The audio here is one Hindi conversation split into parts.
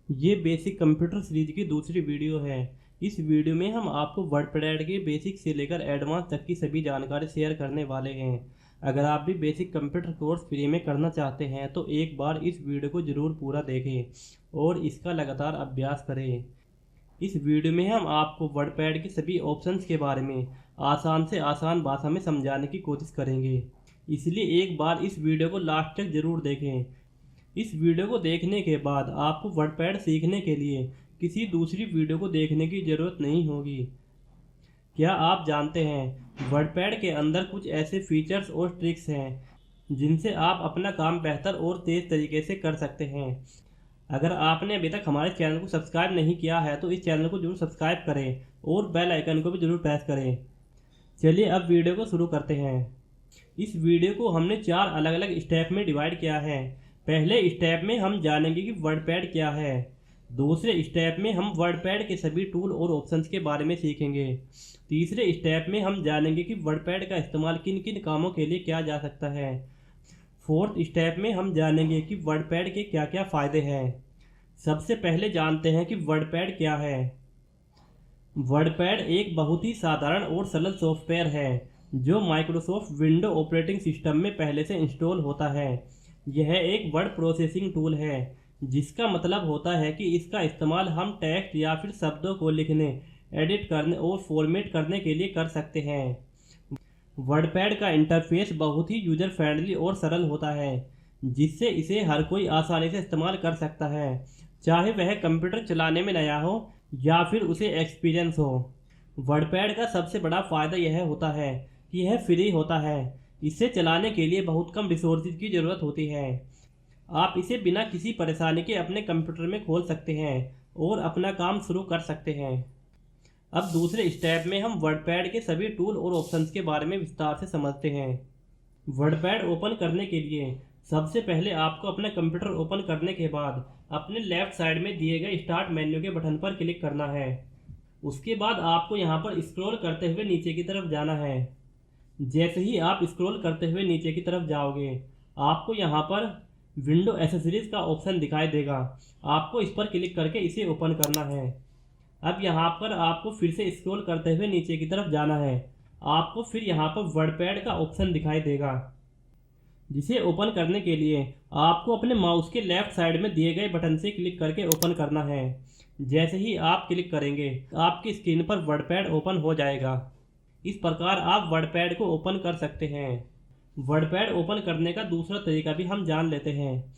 ये बेसिक कंप्यूटर सीरीज की दूसरी वीडियो है। इस वीडियो में हम आपको वर्डपैड के बेसिक से लेकर एडवांस तक की सभी जानकारी शेयर करने वाले हैं। अगर आप भी बेसिक कंप्यूटर कोर्स फ्री में करना चाहते हैं तो एक बार इस वीडियो को ज़रूर पूरा देखें और इसका लगातार अभ्यास करें। इस वीडियो में हम आपको वर्डपैड के सभी ऑप्शंस के बारे में आसान से आसान भाषा में समझाने की कोशिश करेंगे, इसलिए एक बार इस वीडियो को लास्ट तक ज़रूर देखें। इस वीडियो को देखने के बाद आपको वर्डपैड सीखने के लिए किसी दूसरी वीडियो को देखने की ज़रूरत नहीं होगी। क्या आप जानते हैं वर्डपैड के अंदर कुछ ऐसे फीचर्स और ट्रिक्स हैं जिनसे आप अपना काम बेहतर और तेज़ तरीके से कर सकते हैं। अगर आपने अभी तक हमारे चैनल को सब्सक्राइब नहीं किया है तो इस चैनल को जरूर सब्सक्राइब करें और बेल आइकन को भी जरूर प्रेस करें। चलिए अब वीडियो को शुरू करते हैं। इस वीडियो को हमने 4 अलग अलग स्टेप में डिवाइड किया है। पहले स्टेप में हम जानेंगे कि वर्डपैड क्या है। दूसरे स्टेप में हम वर्डपैड के सभी टूल और ऑप्शंस के बारे में सीखेंगे। तीसरे स्टेप में हम जानेंगे कि वर्डपैड का इस्तेमाल किन किन कामों के लिए किया जा सकता है। फोर्थ स्टेप में हम जानेंगे कि वर्डपैड के क्या क्या फ़ायदे हैं। सबसे पहले जानते हैं कि वर्डपैड क्या है। वर्डपैड एक बहुत ही साधारण और सरल सॉफ्टवेयर है जो माइक्रोसॉफ्ट विंडो ऑपरेटिंग सिस्टम में पहले से इंस्टॉल होता है। यह एक वर्ड प्रोसेसिंग टूल है, जिसका मतलब होता है कि इसका इस्तेमाल हम टेक्स्ट या फिर शब्दों को लिखने, एडिट करने और फॉर्मेट करने के लिए कर सकते हैं। वर्डपैड का इंटरफेस बहुत ही यूजर फ्रेंडली और सरल होता है, जिससे इसे हर कोई आसानी से इस्तेमाल कर सकता है, चाहे वह कंप्यूटर चलाने में नया हो या फिर उसे एक्सपीरियंस हो। वर्डपैड का सबसे बड़ा फ़ायदा यह होता है कि यह फ्री होता है। इसे चलाने के लिए बहुत कम रिसोर्सेज की ज़रूरत होती है। आप इसे बिना किसी परेशानी के अपने कंप्यूटर में खोल सकते हैं और अपना काम शुरू कर सकते हैं। अब दूसरे स्टेप में हम वर्डपैड के सभी टूल और ऑप्शंस के बारे में विस्तार से समझते हैं। वर्डपैड ओपन करने के लिए सबसे पहले आपको अपना कंप्यूटर ओपन करने के बाद अपने लेफ्ट साइड में दिए गए स्टार्ट मेन्यू के बटन पर क्लिक करना है। उसके बाद आपको यहाँ पर स्क्रॉल करते हुए नीचे की तरफ जाना है। जैसे ही आप स्क्रॉल करते हुए नीचे की तरफ जाओगे, आपको यहाँ पर विंडो एसेसरीज का ऑप्शन दिखाई देगा। आपको इस पर क्लिक करके इसे ओपन करना है। अब यहाँ पर आपको फिर से स्क्रॉल करते हुए नीचे की तरफ जाना है। आपको फिर यहाँ पर वर्डपैड का ऑप्शन दिखाई देगा, जिसे ओपन करने के लिए आपको अपने माउस के लेफ्ट साइड में दिए गए बटन से क्लिक करके ओपन करना है। जैसे ही आप क्लिक करेंगे, आपकी स्क्रीन पर वर्डपैड ओपन हो जाएगा। इस प्रकार आप वर्डपैड को ओपन कर सकते हैं। वर्डपैड ओपन करने का दूसरा तरीका भी हम जान लेते हैं।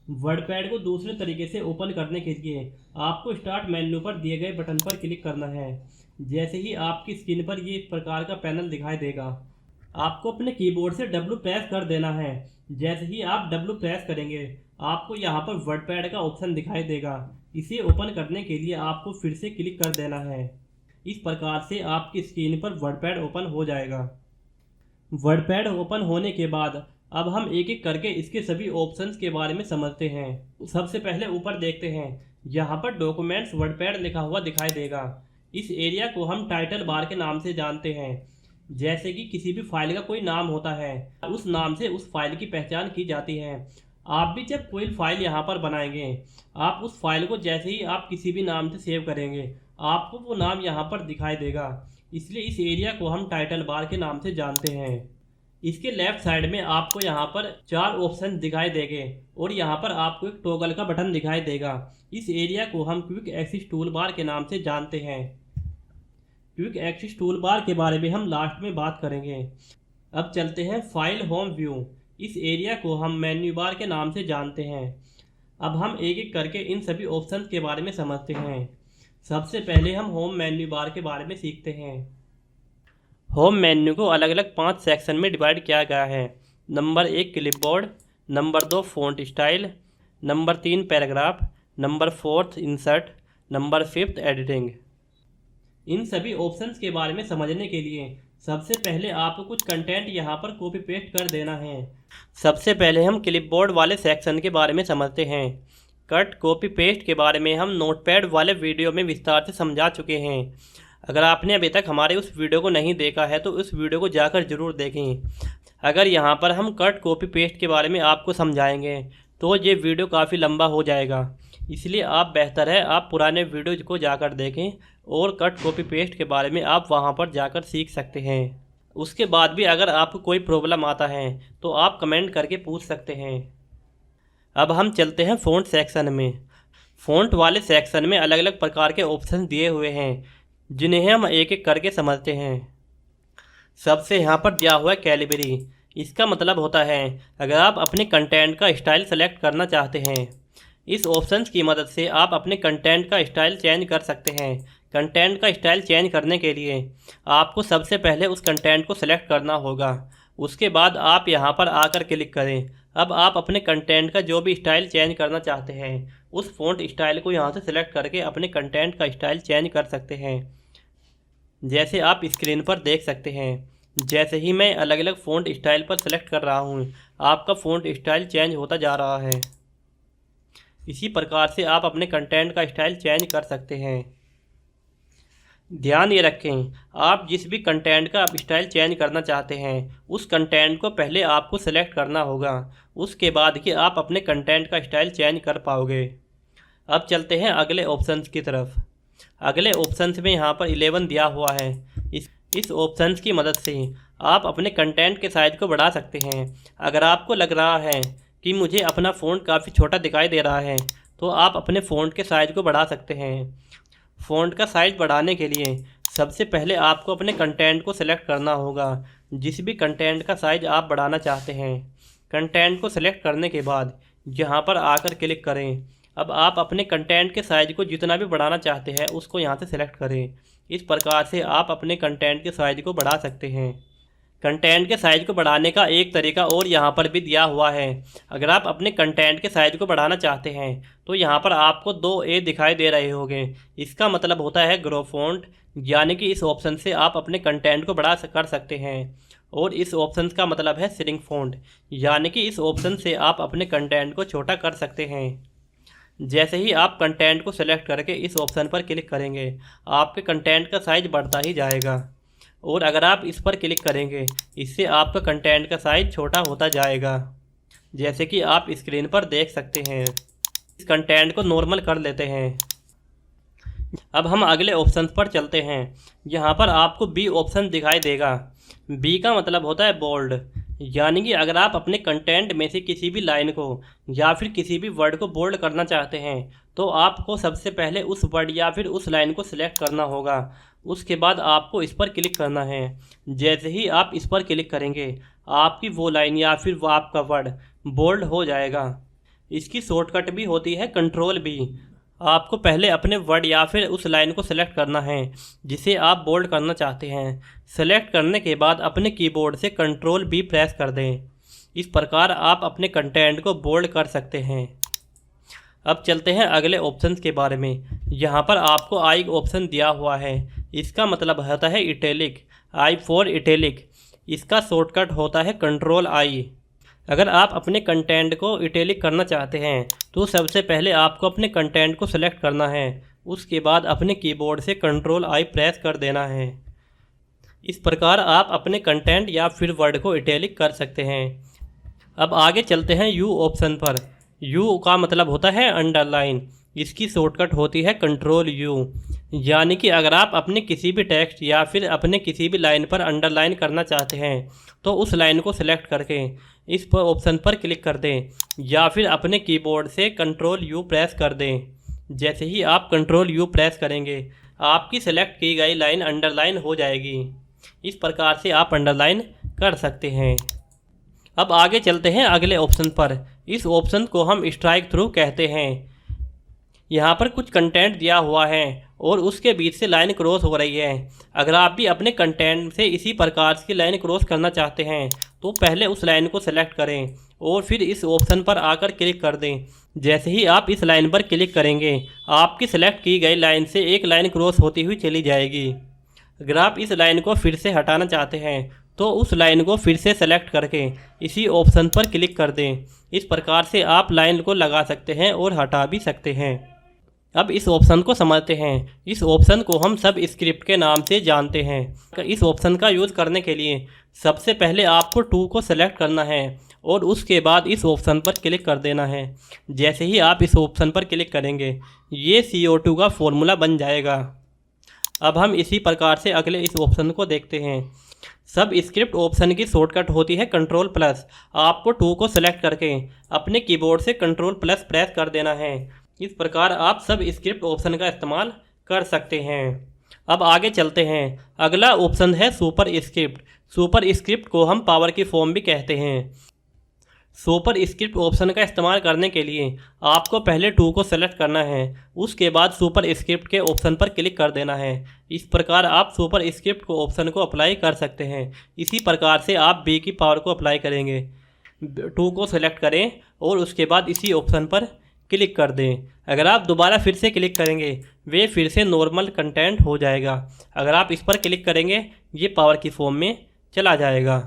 वर्डपैड को दूसरे तरीके से ओपन करने के लिए आपको स्टार्ट मेन्यू पर दिए गए बटन पर क्लिक करना है। जैसे ही आपकी स्क्रीन पर ये इस प्रकार का पैनल दिखाई देगा, आपको अपने कीबोर्ड से W प्रेस कर देना है। जैसे ही आप W प्रेस करेंगे, आपको यहाँ पर वर्डपैड का ऑप्शन दिखाई देगा। इसे ओपन करने के लिए आपको फिर से क्लिक कर देना है। इस प्रकार से आपकी स्क्रीन पर वर्डपैड ओपन हो जाएगा। वर्डपैड ओपन होने के बाद अब हम एक एक करके इसके सभी ऑप्शंस के बारे में समझते हैं। सबसे पहले ऊपर देखते हैं, यहाँ पर डॉक्यूमेंट्स वर्डपैड लिखा हुआ दिखाई देगा। इस एरिया को हम टाइटल बार के नाम से जानते हैं। जैसे कि किसी भी फाइल का कोई नाम होता है, उस नाम से उस फाइल की पहचान की जाती है। आप भी जब कोई फाइल यहाँ पर बनाएंगे, आप उस फाइल को जैसे ही आप किसी भी नाम से सेव करेंगे, आपको वो नाम यहाँ पर दिखाई देगा। इसलिए इस एरिया को हम टाइटल बार के नाम से जानते हैं। इसके लेफ्ट साइड में आपको यहाँ पर 4 ऑप्शन दिखाई देंगे और यहाँ पर आपको एक टॉगल का बटन दिखाई देगा। इस एरिया को हम क्विक एक्सेस टूल बार के नाम से जानते हैं। क्विक एक्सेस टूल बार के बारे में हम लास्ट में बात करेंगे। अब चलते हैं फाइल होम व्यू। इस एरिया को हम मेन्यू बार के नाम से जानते हैं। अब हम एक एक करके इन सभी ऑप्शंस के बारे में समझते हैं। सबसे पहले हम होम मेन्यू बार के बारे में सीखते हैं। होम मेन्यू को अलग अलग 5 सेक्शन में डिवाइड किया गया है। Number 1 clipboard, number 2 font style, number 3 paragraph, number 4 insert, number 5 editing. इन सभी ऑप्शंस के बारे में समझने के लिए सबसे पहले आपको कुछ कंटेंट यहाँ पर कॉपी पेस्ट कर देना है। सबसे पहले हम क्लिपबोर्ड वाले सेक्शन के बारे में समझते हैं। कट कॉपी पेस्ट के बारे में हम नोटपैड वाले वीडियो में विस्तार से समझा चुके हैं। अगर आपने अभी तक हमारे उस वीडियो को नहीं देखा है तो उस वीडियो को जाकर ज़रूर देखें। अगर यहाँ पर हम कट कॉपी पेस्ट के बारे में आपको समझाएंगे तो ये वीडियो काफ़ी लंबा हो जाएगा, इसलिए आप बेहतर है आप पुराने वीडियोज को जाकर देखें और कट कॉपी पेस्ट के बारे में आप वहां पर जाकर सीख सकते हैं। उसके बाद भी अगर आपको कोई प्रॉब्लम आता है तो आप कमेंट करके पूछ सकते हैं। अब हम चलते हैं फ़ॉन्ट सेक्शन में। फ़ॉन्ट वाले सेक्शन में अलग अलग प्रकार के ऑप्शन दिए हुए हैं जिन्हें हम एक एक करके समझते हैं। सबसे यहाँ पर दिया हुआ है कैलिबरी। इसका मतलब होता है अगर आप अपने कंटेंट का स्टाइल सेलेक्ट करना चाहते हैं। इस ऑप्शन की मदद से आप अपने कंटेंट का स्टाइल चेंज कर सकते हैं। कंटेंट का स्टाइल चेंज करने के लिए आपको सबसे पहले उस कंटेंट को सेलेक्ट करना होगा। उसके बाद आप यहाँ पर आकर क्लिक करें। अब आप अपने कंटेंट का जो भी स्टाइल चेंज करना चाहते हैं उस फ़ॉन्ट स्टाइल को यहाँ से सेलेक्ट करके अपने कंटेंट का स्टाइल चेंज कर सकते हैं। जैसे आप स्क्रीन पर देख सकते हैं। जैसे ही मैं अलग अलग फ़ॉन्ट स्टाइल पर सेलेक्ट कर रहा हूँ आपका फ़ॉन्ट स्टाइल चेंज होता जा रहा है। इसी प्रकार से आप अपने कंटेंट का स्टाइल चेंज कर सकते हैं। ध्यान ये रखें आप जिस भी कंटेंट का आप स्टाइल चेंज करना चाहते हैं उस कंटेंट को पहले आपको सेलेक्ट करना होगा। उसके बाद कि आप अपने कंटेंट का स्टाइल चेंज कर पाओगे। अब चलते हैं अगले ऑप्शंस की तरफ। अगले ऑप्शंस में यहाँ पर 11 दिया हुआ है। इस ऑप्शंस की मदद से आप अपने कंटेंट के साइज़ को बढ़ा सकते हैं। अगर आपको लग रहा है कि मुझे अपना फ़ॉन्ट काफ़ी छोटा दिखाई दे रहा है तो आप अपने फ़ॉन्ट के साइज़ को बढ़ा सकते हैं। फ़ॉन्ट का साइज़ बढ़ाने के लिए सबसे पहले आपको अपने कंटेंट को सेलेक्ट करना होगा। जिस भी कंटेंट का साइज़ आप बढ़ाना चाहते हैं कंटेंट को सेलेक्ट करने के बाद यहाँ पर आकर क्लिक करें। अब आप अपने कंटेंट के साइज़ को जितना भी बढ़ाना चाहते हैं उसको यहाँ से सेलेक्ट करें। इस प्रकार से आप अपने कंटेंट के साइज़ को बढ़ा सकते हैं। कंटेंट के साइज़ को बढ़ाने का एक तरीका और यहाँ पर भी दिया हुआ है। अगर आप अपने कंटेंट के साइज़ को बढ़ाना चाहते हैं तो यहाँ पर आपको 2 ए दिखाई दे रहे होंगे। इसका मतलब होता है ग्रो फ़ॉन्ट, यानी कि इस ऑप्शन से आप अपने कंटेंट को बढ़ा कर सकते हैं। और इस ऑप्शन का मतलब है श्रिंक फ़ॉन्ट, यानी कि इस ऑप्शन से आप अपने कंटेंट को छोटा कर सकते हैं। जैसे ही आप कंटेंट को सेलेक्ट करके इस ऑप्शन पर क्लिक करेंगे आपके कंटेंट का साइज़ बढ़ता ही जाएगा। और अगर आप इस पर क्लिक करेंगे इससे आपका कंटेंट का साइज़ छोटा होता जाएगा। जैसे कि आप स्क्रीन पर देख सकते हैं। इस कंटेंट को नॉर्मल कर लेते हैं। अब हम अगले ऑप्शन पर चलते हैं। यहाँ पर आपको बी ऑप्शन दिखाई देगा। बी का मतलब होता है बोल्ड, यानी कि अगर आप अपने कंटेंट में से किसी भी लाइन को या फिर किसी भी वर्ड को बोल्ड करना चाहते हैं तो आपको सबसे पहले उस वर्ड या फिर उस लाइन को सिलेक्ट करना होगा। उसके बाद आपको इस पर क्लिक करना है। जैसे ही आप इस पर क्लिक करेंगे आपकी वो लाइन या फिर वो आपका वर्ड बोल्ड हो जाएगा। इसकी शॉर्टकट भी होती है कंट्रोल बी। आपको पहले अपने वर्ड या फिर उस लाइन को सेलेक्ट करना है जिसे आप बोल्ड करना चाहते हैं। सेलेक्ट करने के बाद अपने कीबोर्ड से कंट्रोल बी प्रेस कर दें। इस प्रकार आप अपने कंटेंट को बोल्ड कर सकते हैं। अब चलते हैं अगले ऑप्शंस के बारे में। यहाँ पर आपको आई ऑप्शन दिया हुआ है। इसका मतलब होता है इटैलिक, आई फॉर इटैलिक। इसका शॉर्टकट होता है कंट्रोल आई। अगर आप अपने कंटेंट को इटैलिक करना चाहते हैं तो सबसे पहले आपको अपने कंटेंट को सेलेक्ट करना है। उसके बाद अपने कीबोर्ड से कंट्रोल आई प्रेस कर देना है। इस प्रकार आप अपने कंटेंट या फिर वर्ड को इटैलिक कर सकते हैं। अब आगे चलते हैं यू ऑप्शन पर। यू का मतलब होता है अंडरलाइन। इसकी शॉर्टकट होती है कंट्रोल यू। यानी कि अगर आप अपने किसी भी टेक्स्ट या फिर अपने किसी भी लाइन पर अंडरलाइन करना चाहते हैं तो उस लाइन को सिलेक्ट करके इस पर ऑप्शन पर क्लिक कर दें या फिर अपने कीबोर्ड से कंट्रोल यू प्रेस कर दें। जैसे ही आप कंट्रोल यू प्रेस करेंगे आपकी सेलेक्ट की गई लाइन अंडरलाइन हो जाएगी। इस प्रकार से आप अंडरलाइन कर सकते हैं। अब आगे चलते हैं अगले ऑप्शन पर। इस ऑप्शन को हम स्ट्राइक थ्रू कहते हैं। यहाँ पर कुछ कंटेंट दिया हुआ है और उसके बीच से लाइन क्रॉस हो रही है। अगर आप भी अपने कंटेंट से इसी प्रकार की लाइन क्रॉस करना चाहते हैं तो पहले उस लाइन को सेलेक्ट करें और फिर इस ऑप्शन पर आकर क्लिक कर दें। जैसे ही आप इस लाइन पर क्लिक करेंगे आपकी सेलेक्ट की गई लाइन से एक लाइन क्रॉस होती हुई चली जाएगी। अगर आप इस लाइन को फिर से हटाना चाहते हैं तो उस लाइन को फिर से सेलेक्ट करके इसी ऑप्शन पर क्लिक कर दें। इस प्रकार से आप लाइन को लगा सकते हैं और हटा भी सकते हैं। अब इस ऑप्शन को समझते हैं। इस ऑप्शन को हम सब स्क्रिप्ट के नाम से जानते हैं। इस ऑप्शन का यूज़ करने के लिए सबसे पहले आपको टू को सेलेक्ट करना है और उसके बाद इस ऑप्शन पर क्लिक कर देना है। जैसे ही आप इस ऑप्शन पर क्लिक करेंगे ये CO2 का फॉर्मूला बन जाएगा। अब हम इसी प्रकार से अगले इस ऑप्शन को देखते हैं। सब स्क्रिप्ट ऑप्शन की शॉर्टकट होती है कंट्रोल+। आपको टू को सेलेक्ट करके अपने कीबोर्ड से कंट्रोल+ प्रेस कर देना है। इस प्रकार आप सब स्क्रिप्ट ऑप्शन का इस्तेमाल कर सकते हैं। अब आगे चलते हैं। अगला ऑप्शन है सुपर स्क्रिप्ट। सुपर स्क्रिप्ट को हम पावर की फॉर्म भी कहते हैं। सुपर स्क्रिप्ट ऑप्शन का इस्तेमाल करने के लिए आपको पहले टू को सेलेक्ट करना है, उसके बाद सुपर स्क्रिप्ट के ऑप्शन पर क्लिक कर देना है। इस प्रकार आप सुपर स्क्रिप्ट को ऑप्शन को अप्लाई कर सकते हैं। इसी प्रकार से आप बी की पावर को अप्लाई करेंगे। टू को सेलेक्ट करें और उसके बाद इसी ऑप्शन पर क्लिक कर दें। अगर आप दोबारा फिर से क्लिक करेंगे वे फिर से नॉर्मल कंटेंट हो जाएगा। अगर आप इस पर क्लिक करेंगे ये पावर की फॉर्म में चला जाएगा।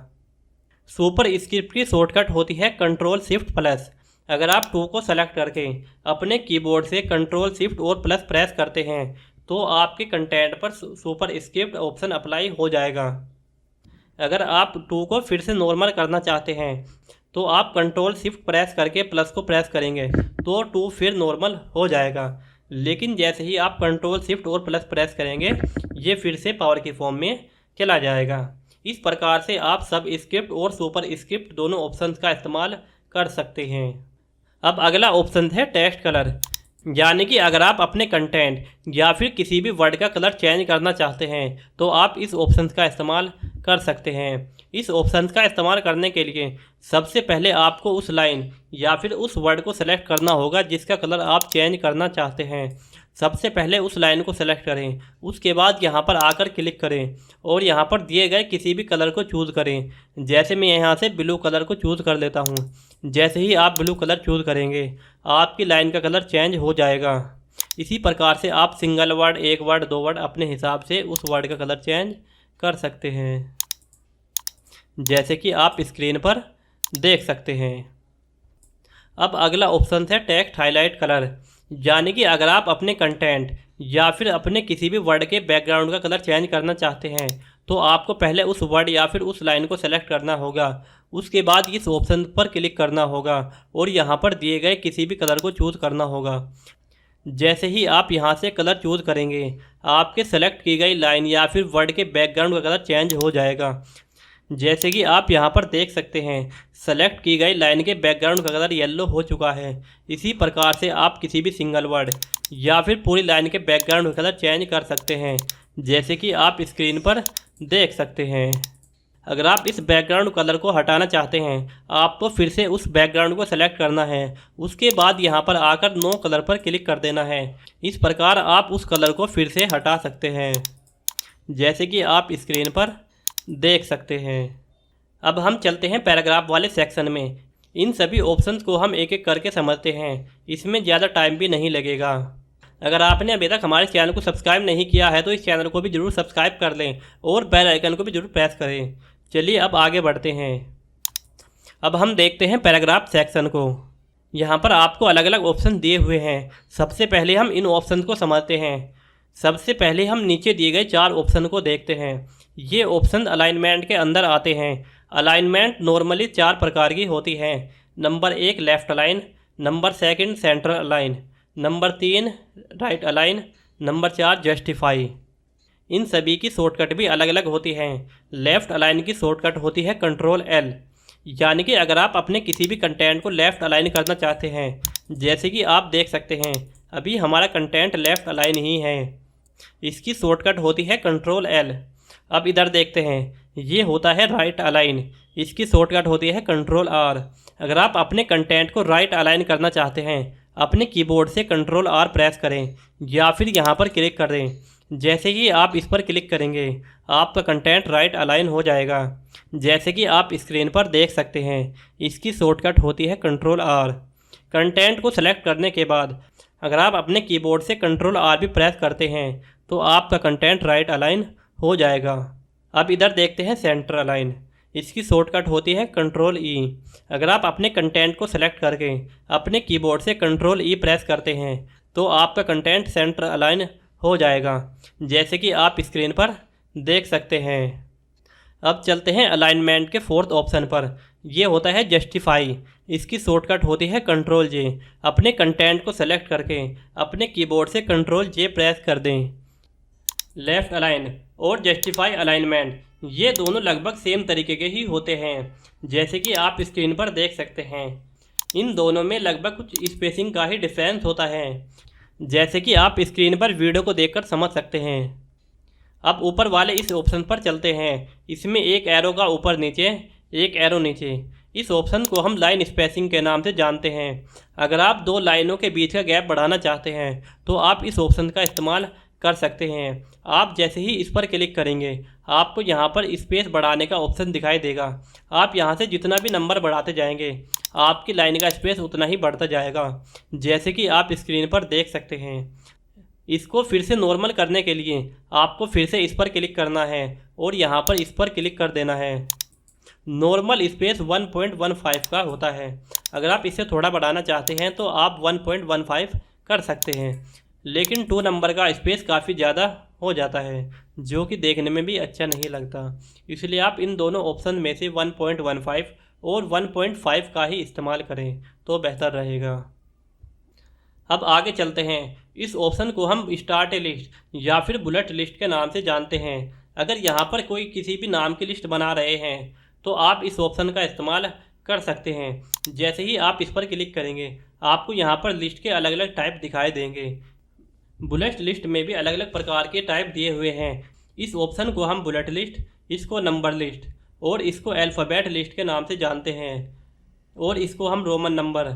सुपर स्क्रिप्ट की शॉर्टकट होती है कंट्रोल+। अगर आप टू को सेलेक्ट करके अपने कीबोर्ड से कंट्रोल+ और प्लस प्रेस करते हैं तो आपके कंटेंट पर सुपर स्क्रिप्ट ऑप्शन अप्लाई हो जाएगा। अगर आप टू को फिर से नॉर्मल करना चाहते हैं तो आप कंट्रोल+ प्रेस करके प्लस को प्रेस करेंगे तो टू फिर नॉर्मल हो जाएगा। लेकिन जैसे ही आप कंट्रोल+ और प्लस प्रेस करेंगे ये फिर से पावर की फॉर्म में चला जाएगा। इस प्रकार से आप सब स्क्रिप्ट और सुपर स्क्रिप्ट दोनों ऑप्शंस का इस्तेमाल कर सकते हैं। अब अगला ऑप्शन है टेक्स्ट कलर, यानी कि अगर आप अपने कंटेंट या फिर किसी भी वर्ड का कलर चेंज करना चाहते हैं तो आप इस ऑप्शन का इस्तेमाल कर सकते हैं। इस ऑप्शन का इस्तेमाल करने के लिए सबसे पहले आपको उस लाइन या फिर उस वर्ड को सेलेक्ट करना होगा जिसका कलर आप चेंज करना चाहते हैं। सबसे पहले उस लाइन को सेलेक्ट करें, उसके बाद यहाँ पर आकर क्लिक करें और यहाँ पर दिए गए किसी भी कलर को चूज़ करें। जैसे मैं यहाँ से ब्लू कलर को चूज़ कर लेता हूँ। जैसे ही आप ब्लू कलर चूज़ करेंगे आपकी लाइन का कलर चेंज हो जाएगा। इसी प्रकार से आप सिंगल वर्ड, एक वर्ड, दो वर्ड अपने हिसाब से उस वर्ड का कलर चेंज कर सकते हैं, जैसे कि आप स्क्रीन पर देख सकते हैं। अब अगला ऑप्शन है टेक्स्ट हाईलाइट कलर, यानी कि अगर आप अपने कंटेंट या फिर अपने किसी भी वर्ड के बैकग्राउंड का कलर चेंज करना चाहते हैं तो आपको पहले उस वर्ड या फिर उस लाइन को सेलेक्ट करना होगा। उसके बाद इस ऑप्शन पर क्लिक करना होगा और यहाँ पर दिए गए किसी भी कलर को चूज़ करना होगा। जैसे ही आप यहाँ से कलर चूज़ करेंगे आपके सेलेक्ट की गई लाइन या फिर वर्ड के बैकग्राउंड का कलर चेंज हो जाएगा। जैसे कि आप यहाँ पर देख सकते हैं सेलेक्ट की गई लाइन के बैकग्राउंड का कलर येलो हो चुका है। इसी प्रकार से आप किसी भी सिंगल वर्ड या फिर पूरी लाइन के बैकग्राउंड का कलर चेंज कर सकते हैं, जैसे कि आप स्क्रीन पर देख सकते हैं। अगर आप इस बैकग्राउंड कलर को हटाना चाहते हैं आपको फिर से उस बैकग्राउंड को सेलेक्ट करना है, उसके बाद यहाँ पर आकर नो कलर पर क्लिक कर देना है। इस प्रकार आप उस कलर को फिर से हटा सकते हैं, जैसे कि आप स्क्रीन पर देख सकते हैं। अब हम चलते हैं पैराग्राफ वाले सेक्शन में। इन सभी ऑप्शंस को हम एक एक करके समझते हैं, इसमें ज़्यादा टाइम भी नहीं लगेगा। अगर आपने अभी तक हमारे चैनल को सब्सक्राइब नहीं किया है तो इस चैनल को भी ज़रूर सब्सक्राइब कर लें और बेल आइकन को भी ज़रूर प्रेस करें। चलिए अब आगे बढ़ते हैं। अब हम देखते हैं पैराग्राफ सेक्शन को। यहाँ पर आपको अलग अलग ऑप्शन दिए हुए हैं। सबसे पहले हम इन ऑप्शन को समझते हैं। सबसे पहले हम नीचे दिए गए 4 ऑप्शन को देखते हैं। ये ऑप्शन अलाइनमेंट के अंदर आते हैं। अलाइनमेंट नॉर्मली 4 प्रकार की होती है। Number 1 left align, number 2 central align, number 3 right align, number 4 justify. इन सभी की शॉर्टकट भी अलग अलग होती हैं। लेफ़्ट अलाइन की शॉर्टकट होती है कंट्रोल+, यानी कि अगर आप अपने किसी भी कंटेंट को लेफ़्ट अलाइन करना चाहते हैं, जैसे कि आप देख सकते हैं अभी हमारा कंटेंट लेफ़्ट अलाइन ही है, इसकी शॉर्टकट होती है कंट्रोल+। अब इधर देखते हैं, ये होता है राइट अलाइन, इसकी शॉर्टकट होती है कंट्रोल+R। अगर आप अपने कंटेंट को राइट अलाइन करना चाहते हैं अपने कीबोर्ड से कंट्रोल+R प्रेस करें या फिर यहाँ पर क्लिक करें। जैसे ही आप इस पर क्लिक करेंगे आपका कंटेंट राइट अलाइन हो जाएगा, जैसे कि आप स्क्रीन पर देख सकते हैं। इसकी शॉर्टकट होती है कंट्रोल+R। कंटेंट को सेलेक्ट करने के बाद अगर आप अपने कीबोर्ड से कंट्रोल+R भी प्रेस करते हैं तो आपका कंटेंट राइट अलाइन हो जाएगा। अब इधर देखते हैं सेंटर अलाइन, इसकी शॉर्टकट होती है कंट्रोल+E। अगर आप अपने कंटेंट को सेलेक्ट करके अपने कीबोर्ड से कंट्रोल+E प्रेस करते हैं तो आपका कंटेंट सेंटर अलाइन हो जाएगा, जैसे कि आप स्क्रीन पर देख सकते हैं। अब चलते हैं अलाइनमेंट के फोर्थ ऑप्शन पर। यह होता है जस्टिफाई। इसकी शॉर्टकट होती है कंट्रोल जे। अपने कंटेंट को सेलेक्ट करके अपने कीबोर्ड से कंट्रोल जे प्रेस कर दें। लेफ़्ट अलाइन और जस्टिफाई अलाइनमेंट ये दोनों लगभग सेम तरीके के ही होते हैं, जैसे कि आप स्क्रीन पर देख सकते हैं। इन दोनों में लगभग कुछ स्पेसिंग का ही डिफरेंस होता है, जैसे कि आप स्क्रीन पर वीडियो को देखकर समझ सकते हैं। अब ऊपर वाले इस ऑप्शन पर चलते हैं। इसमें एक एरो का ऊपर नीचे, एक एरो नीचे। इस ऑप्शन को हम लाइन स्पेसिंग के नाम से जानते हैं। अगर आप दो लाइनों के बीच का गैप बढ़ाना चाहते हैं तो आप इस ऑप्शन का इस्तेमाल कर सकते हैं। आप जैसे ही इस पर क्लिक करेंगे आपको यहाँ पर स्पेस बढ़ाने का ऑप्शन दिखाई देगा। आप यहाँ से जितना भी नंबर बढ़ाते जाएंगे आपकी लाइन का स्पेस उतना ही बढ़ता जाएगा, जैसे कि आप स्क्रीन पर देख सकते हैं। इसको फिर से नॉर्मल करने के लिए आपको फिर से इस पर क्लिक करना है और यहाँ पर इस पर क्लिक कर देना है। नॉर्मल स्पेस 1.15 का होता है। अगर आप इसे थोड़ा बढ़ाना चाहते हैं तो आप 1.15 कर सकते हैं, लेकिन 2 नंबर का स्पेस काफ़ी ज़्यादा हो जाता है, जो कि देखने में भी अच्छा नहीं लगता। इसलिए आप इन दोनों ऑप्शन में से 1.15 और 1.5 का ही इस्तेमाल करें तो बेहतर रहेगा। अब आगे चलते हैं। इस ऑप्शन को हम स्टार्ट ए लिस्ट या फिर बुलेट लिस्ट के नाम से जानते हैं। अगर यहाँ पर कोई किसी भी नाम की लिस्ट बना रहे हैं तो आप इस ऑप्शन का इस्तेमाल कर सकते हैं। जैसे ही आप इस पर क्लिक करेंगे आपको यहाँ पर लिस्ट के अलग अलग टाइप दिखाई देंगे। बुलेट लिस्ट में भी अलग अलग प्रकार के टाइप दिए हुए हैं। इस ऑप्शन को हम बुलेट लिस्ट, इसको नंबर लिस्ट और इसको अल्फ़ाबेट लिस्ट के नाम से जानते हैं, और इसको हम रोमन नंबर।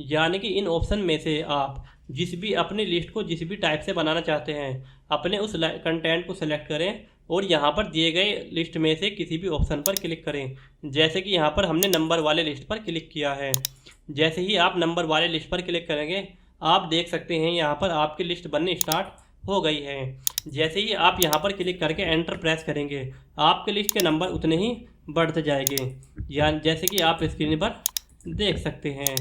यानी कि इन ऑप्शन में से आप जिस भी अपनी लिस्ट को जिस भी टाइप से बनाना चाहते हैं अपने उस कंटेंट को सेलेक्ट करें और यहाँ पर दिए गए लिस्ट में से किसी भी ऑप्शन पर क्लिक करें। जैसे कि यहाँ पर हमने नंबर वाले लिस्ट पर क्लिक किया है। जैसे ही आप नंबर वाले लिस्ट पर क्लिक करेंगे आप देख सकते हैं यहाँ पर आपकी लिस्ट बनने स्टार्ट हो गई है। जैसे ही आप यहाँ पर क्लिक करके एंटर प्रेस करेंगे आपके लिस्ट के नंबर उतने ही बढ़ते जाएंगे, या जैसे कि आप स्क्रीन पर देख सकते हैं।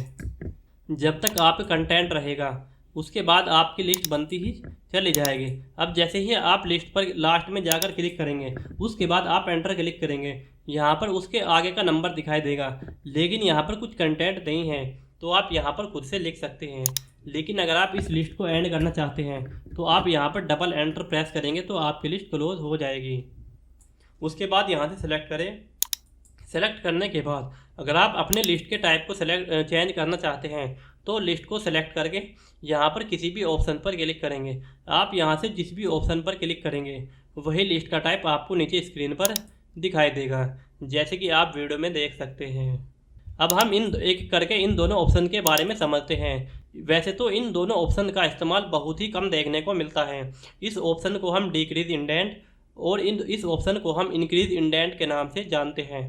जब तक आपका कंटेंट रहेगा उसके बाद आपकी लिस्ट बनती ही चली जाएगी। अब जैसे ही आप लिस्ट पर लास्ट में जाकर क्लिक करेंगे उसके बाद आप एंटर क्लिक करेंगे, यहाँ पर उसके आगे का नंबर दिखाई देगा, लेकिन यहाँ पर कुछ कंटेंट नहीं है तो आप यहाँ पर खुद से लिख सकते हैं। लेकिन अगर आप इस लिस्ट को एंड करना चाहते हैं तो आप यहाँ पर डबल एंटर प्रेस करेंगे तो आपकी लिस्ट क्लोज हो जाएगी। उसके बाद यहाँ से सिलेक्ट करें। सेलेक्ट करने के बाद अगर आप अपने लिस्ट के टाइप को चेंज करना चाहते हैं तो लिस्ट को सेलेक्ट करके यहाँ पर किसी भी ऑप्शन पर क्लिक करेंगे। आप यहाँ से जिस भी ऑप्शन पर क्लिक करेंगे वही लिस्ट का टाइप आपको नीचे स्क्रीन पर दिखाई देगा, जैसे कि आप वीडियो में देख सकते हैं। अब हम एक करके इन दोनों ऑप्शन के बारे में समझते हैं। वैसे तो इन दोनों ऑप्शन का इस्तेमाल बहुत ही कम देखने को मिलता है। इस ऑप्शन को हम डिक्रीज इंडेंट और इस ऑप्शन को हम इंक्रीज इंडेंट के नाम से जानते हैं।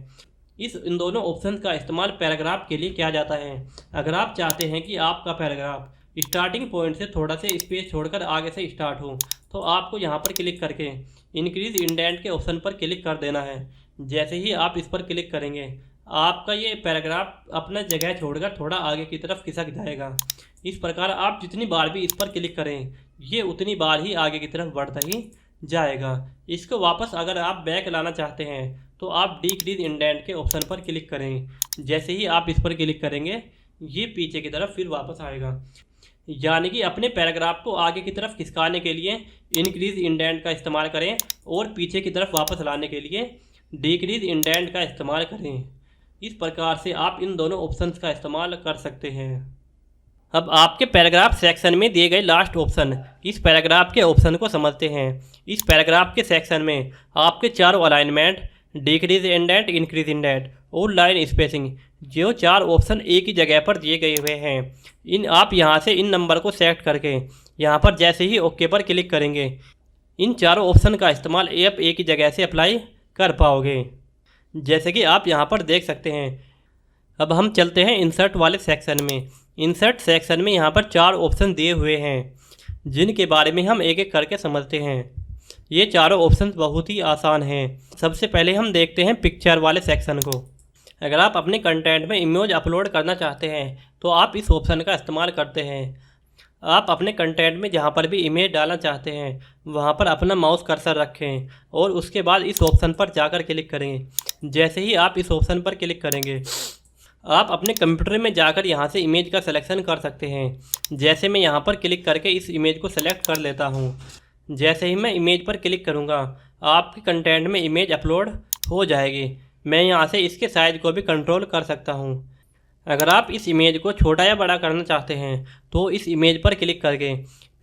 इन दोनों ऑप्शन का इस्तेमाल पैराग्राफ के लिए किया जाता है। अगर आप चाहते हैं कि आपका पैराग्राफ स्टार्टिंग पॉइंट से थोड़ा से स्पेस छोड़कर आगे से स्टार्ट हो तो आपको यहाँ पर क्लिक करके इंक्रीज इंडेंट के ऑप्शन पर क्लिक कर देना है। जैसे ही आप इस पर क्लिक करेंगे आपका ये पैराग्राफ अपना जगह छोड़कर थोड़ा आगे की तरफ खिसक जाएगा। इस प्रकार आप जितनी बार भी इस पर क्लिक करें ये उतनी बार ही आगे की तरफ बढ़ता ही जाएगा। इसको वापस अगर आप बैक लाना चाहते हैं तो आप डिक्रीज इंडेंट के ऑप्शन पर क्लिक करें। जैसे ही आप इस पर क्लिक करेंगे ये पीछे की तरफ फिर वापस आएगा। यानी कि अपने पैराग्राफ को आगे की तरफ खिसकाने के लिए इंक्रीज इंडेंट का इस्तेमाल करें और पीछे की तरफ वापस लाने के लिए डिक्रीज इंडेंट का इस्तेमाल करें। इस प्रकार से आप इन दोनों ऑप्शंस का इस्तेमाल कर सकते हैं। अब आपके पैराग्राफ सेक्शन में दिए गए लास्ट ऑप्शन, इस पैराग्राफ के ऑप्शन को समझते हैं। इस पैराग्राफ के सेक्शन में आपके चारों alignment, decrease indent, increase indent और लाइन स्पेसिंग, जो 4 ऑप्शन एक ही जगह पर दिए गए हुए हैं। आप यहाँ से इन नंबर को सेलेक्ट करके यहाँ पर जैसे ही ओके पर क्लिक करेंगे इन चारों ऑप्शन का इस्तेमाल आप एक ही जगह से अप्लाई कर पाओगे, जैसे कि आप यहाँ पर देख सकते हैं। अब हम चलते हैं इंसर्ट वाले सेक्शन में। इंसर्ट सेक्शन में यहाँ पर 4 ऑप्शन दिए हुए हैं जिनके बारे में हम एक एक करके समझते हैं। ये चारों ऑप्शन बहुत ही आसान हैं। सबसे पहले हम देखते हैं पिक्चर वाले सेक्शन को। अगर आप अपने कंटेंट में इमेज अपलोड करना चाहते हैं तो आप इस ऑप्शन का इस्तेमाल करते हैं। आप अपने कंटेंट में जहाँ पर भी इमेज डालना चाहते हैं वहाँ पर अपना माउस कर्सर रखें और उसके बाद इस ऑप्शन पर जाकर क्लिक करेंगे। जैसे ही आप इस ऑप्शन पर क्लिक करेंगे आप अपने कंप्यूटर में जाकर यहाँ से इमेज का सिलेक्शन कर सकते हैं। जैसे मैं यहाँ पर क्लिक करके इस इमेज को सेलेक्ट कर लेता हूँ। जैसे ही मैं इमेज पर क्लिक करूँगा आपके कंटेंट में इमेज अपलोड हो जाएगी। मैं यहाँ से इसके साइज़ को भी कंट्रोल कर सकता हूँ। अगर आप इस इमेज को छोटा या बड़ा करना चाहते हैं तो इस इमेज पर क्लिक करके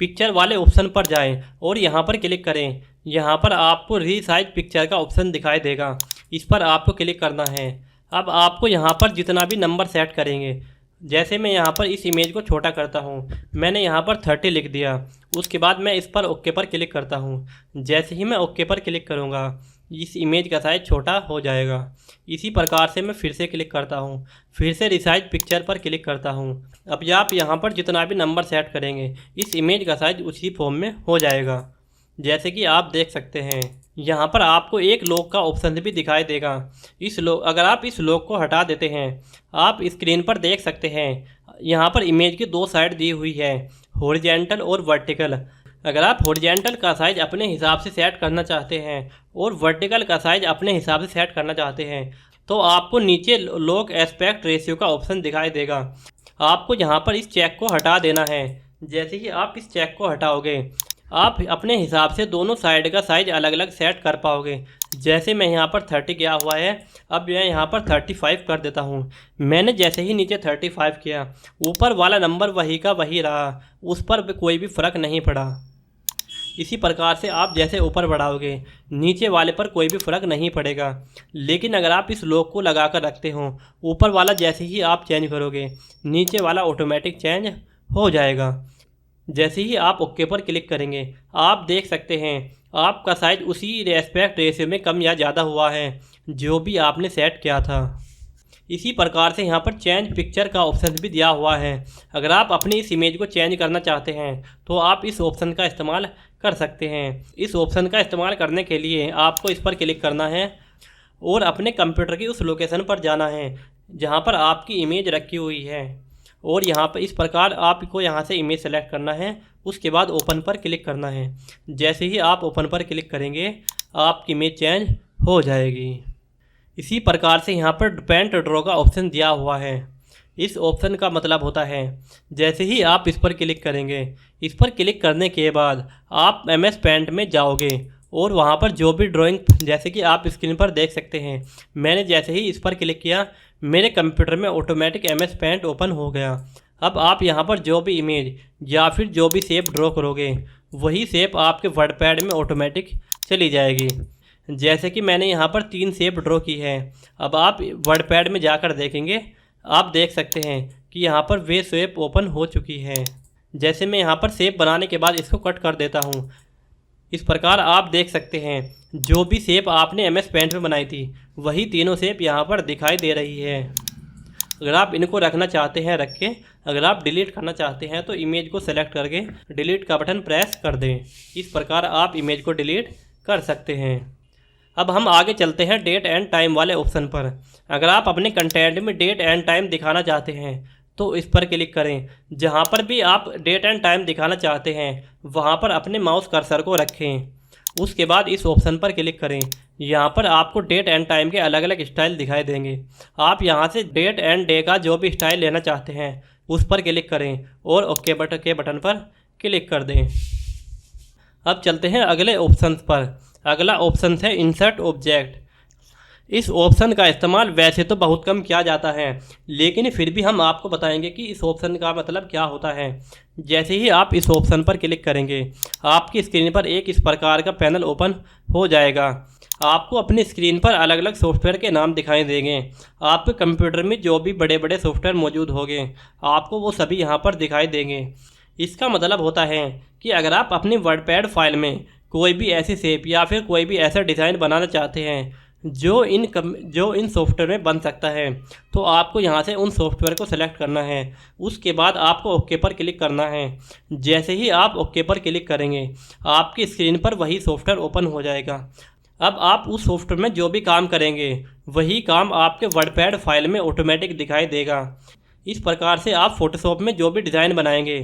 पिक्चर वाले ऑप्शन पर जाएं और यहाँ पर क्लिक करें। यहाँ पर आपको रीसाइज पिक्चर का ऑप्शन दिखाई देगा, इस पर आपको क्लिक करना है। अब आपको यहाँ पर जितना भी नंबर सेट करेंगे, जैसे मैं यहाँ पर इस इमेज को छोटा करता हूँ, मैंने यहाँ पर 30 लिख दिया। उसके बाद मैं इस पर ओके पर क्लिक करता हूँ। जैसे ही मैं ओके पर क्लिक करूँगा इस इमेज का साइज़ छोटा हो जाएगा। इसी प्रकार से मैं फिर से क्लिक करता हूँ, फिर से रिसाइज पिक्चर पर क्लिक करता हूँ। अब आप यहाँ पर जितना भी नंबर सेट करेंगे इस इमेज का साइज़ उसी फॉर्म में हो जाएगा। जैसे कि आप देख सकते हैं यहाँ पर आपको एक लॉक का ऑप्शन भी दिखाई देगा। अगर आप इस लॉक को हटा देते हैं आप स्क्रीन पर देख सकते हैं यहाँ पर इमेज की दो साइड दी हुई है, हॉरिजॉन्टल और वर्टिकल। अगर आप हॉरिजॉन्टल का साइज़ अपने हिसाब से सेट करना चाहते हैं और वर्टिकल का साइज़ अपने हिसाब से सेट करना चाहते हैं तो आपको नीचे लॉक एस्पेक्ट रेशियो का ऑप्शन दिखाई देगा। आपको यहाँ पर इस चेक को हटा देना है। जैसे ही आप इस चेक को हटाओगे आप अपने हिसाब से दोनों साइड का साइज़ अलग अलग सेट कर पाओगे। जैसे मैं यहाँ पर 30 किया हुआ है, अब मैं यहाँ पर 35 कर देता हूँ। मैंने जैसे ही नीचे 35 किया ऊपर वाला नंबर वही का वही रहा, उस पर कोई भी फ़र्क नहीं पड़ा। इसी प्रकार से आप जैसे ऊपर बढ़ाओगे नीचे वाले पर कोई भी फ़र्क नहीं पड़ेगा। लेकिन अगर आप इस लॉक को लगा कर रखते हो ऊपर वाला जैसे ही आप चेंज करोगे नीचे वाला ऑटोमेटिक चेंज हो जाएगा। जैसे ही आप ओके पर क्लिक करेंगे आप देख सकते हैं आपका साइज़ उसी एस्पेक्ट रेशियो में कम या ज़्यादा हुआ है जो भी आपने सेट किया था। इसी प्रकार से यहाँ पर चेंज पिक्चर का ऑप्शन भी दिया हुआ है। अगर आप अपनी इस इमेज को चेंज करना चाहते हैं तो आप इस ऑप्शन का इस्तेमाल कर सकते हैं। इस ऑप्शन का इस्तेमाल करने के लिए आपको इस पर क्लिक करना है और अपने कंप्यूटर की उस लोकेशन पर जाना है जहाँ पर आपकी इमेज रखी हुई है और यहाँ पर इस प्रकार आपको यहाँ से इमेज सेलेक्ट करना है। उसके बाद ओपन पर क्लिक करना है। जैसे ही आप ओपन पर क्लिक करेंगे आपकी इमेज चेंज हो जाएगी। इसी प्रकार से यहाँ पर पेंट ड्रॉ का ऑप्शन दिया हुआ है। इस ऑप्शन का मतलब होता है जैसे ही आप इस पर क्लिक करेंगे इस पर क्लिक करने के बाद आप MS पेंट में जाओगे और वहाँ पर जो भी ड्राइंग, जैसे कि आप स्क्रीन पर देख सकते हैं मैंने जैसे ही इस पर क्लिक किया मेरे कंप्यूटर में ऑटोमेटिक MS पेंट ओपन हो गया। अब आप यहाँ पर जो भी इमेज या फिर जो भी शेप ड्रॉ करोगे वही शेप आपके वर्डपैड में ऑटोमेटिक चली जाएगी। जैसे कि मैंने यहाँ पर 3 शेप ड्रॉ की है। अब आप वर्डपैड में जाकर देखेंगे आप देख सकते हैं कि यहाँ पर वे शेप ओपन हो चुकी है। जैसे मैं यहाँ पर शेप बनाने के बाद इसको कट कर देता हूँ। इस प्रकार आप देख सकते हैं जो भी शेप आपने MS पेंट में बनाई थी वही तीनों शेप यहाँ पर दिखाई दे रही है। अगर आप इनको रखना चाहते हैं रखें, अगर आप डिलीट करना चाहते हैं तो इमेज को सेलेक्ट करके डिलीट का बटन प्रेस कर दें। इस प्रकार आप इमेज को डिलीट कर सकते हैं। अब हम आगे चलते हैं डेट एंड टाइम वाले ऑप्शन पर। अगर आप अपने कंटेंट में डेट एंड टाइम दिखाना चाहते हैं तो इस पर क्लिक करें। जहाँ पर भी आप डेट एंड टाइम दिखाना चाहते हैं वहाँ पर अपने माउस कर्सर को रखें। उसके बाद इस ऑप्शन पर क्लिक करें। यहाँ पर आपको डेट एंड टाइम के अलग अलग स्टाइल दिखाई देंगे। आप यहाँ से डेट एंड डे का जो भी स्टाइल लेना चाहते हैं उस पर क्लिक करें और ओके बटन पर क्लिक कर दें। अब चलते हैं अगले ऑप्शन पर। अगला ऑप्शन है इंसर्ट ऑब्जेक्ट। इस ऑप्शन का इस्तेमाल वैसे तो बहुत कम किया जाता है लेकिन फिर भी हम आपको बताएंगे कि इस ऑप्शन का मतलब क्या होता है। जैसे ही आप इस ऑप्शन पर क्लिक करेंगे आपकी स्क्रीन पर एक इस प्रकार का पैनल ओपन हो जाएगा। आपको अपनी स्क्रीन पर अलग अलग सॉफ्टवेयर के नाम दिखाई देंगे। आपके कंप्यूटर में जो भी बड़े बड़े सॉफ्टवेयर मौजूद होंगे आपको वो सभी यहाँ पर दिखाई देंगे। इसका मतलब होता है कि अगर आप अपनी वर्डपैड फाइल में कोई भी ऐसी शेप या फिर कोई भी ऐसा डिज़ाइन बनाना चाहते हैं जो इन सॉफ्टवेयर में बन सकता है तो आपको यहाँ से उन सॉफ्टवेयर को सेलेक्ट करना है। उसके बाद आपको ओके पर क्लिक करना है। जैसे ही आप ओके पर क्लिक करेंगे आपकी स्क्रीन पर वही सॉफ्टवेयर ओपन हो जाएगा। अब आप उस सॉफ्टवेयर में जो भी काम करेंगे वही काम आपके वर्डपैड फाइल में ऑटोमेटिक दिखाई देगा। इस प्रकार से आप फोटोशॉप में जो भी डिज़ाइन बनाएंगे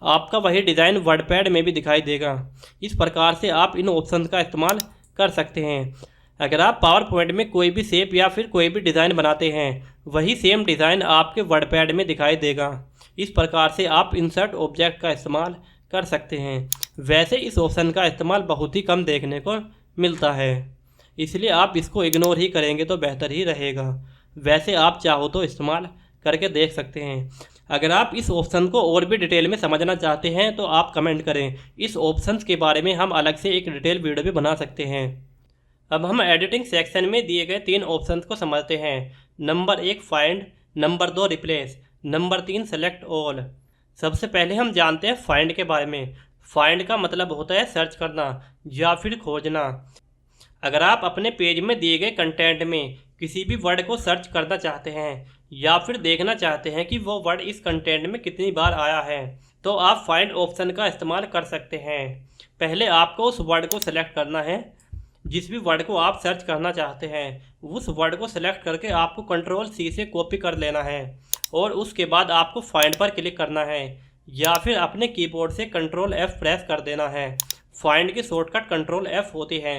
आपका वही डिज़ाइन वर्डपैड में भी दिखाई देगा। इस प्रकार से आप इन ऑप्शन का इस्तेमाल कर सकते हैं। अगर आप पावर पॉइंट में कोई भी शेप या फिर कोई भी डिज़ाइन बनाते हैं वही सेम डिज़ाइन आपके वर्डपैड में दिखाई देगा। इस प्रकार से आप इंसर्ट ऑब्जेक्ट का इस्तेमाल कर सकते हैं। वैसे इस ऑप्शन का इस्तेमाल बहुत ही कम देखने को मिलता है, इसलिए आप इसको इग्नोर ही करेंगे तो बेहतर ही रहेगा। वैसे आप चाहो तो इस्तेमाल करके देख सकते हैं। अगर आप इस ऑप्शन को और भी डिटेल में समझना चाहते हैं तो आप कमेंट करें। इस ऑप्शंस के बारे में हम अलग से एक डिटेल वीडियो भी बना सकते हैं। अब हम एडिटिंग सेक्शन में दिए गए 3 ऑप्शंस को समझते हैं। Number 1 find, number 2 replace, number 3 select all. सबसे पहले हम जानते हैं फाइंड के बारे में। फाइंड का मतलब होता है सर्च करना या फिर खोजना। अगर आप अपने पेज में दिए गए कंटेंट में किसी भी वर्ड को सर्च करना चाहते हैं या फिर देखना चाहते हैं कि वो वर्ड इस कंटेंट में कितनी बार आया है तो आप फाइंड ऑप्शन का इस्तेमाल कर सकते हैं। पहले आपको उस वर्ड को सेलेक्ट करना है। जिस भी वर्ड को आप सर्च करना चाहते हैं उस वर्ड को सेलेक्ट करके आपको Ctrl+C से कॉपी कर लेना है और उसके बाद आपको फाइंड पर क्लिक करना है या फिर अपने कीबोर्ड से Ctrl+F प्रेस कर देना है। फाइंड की शॉर्टकट Ctrl+F होती है।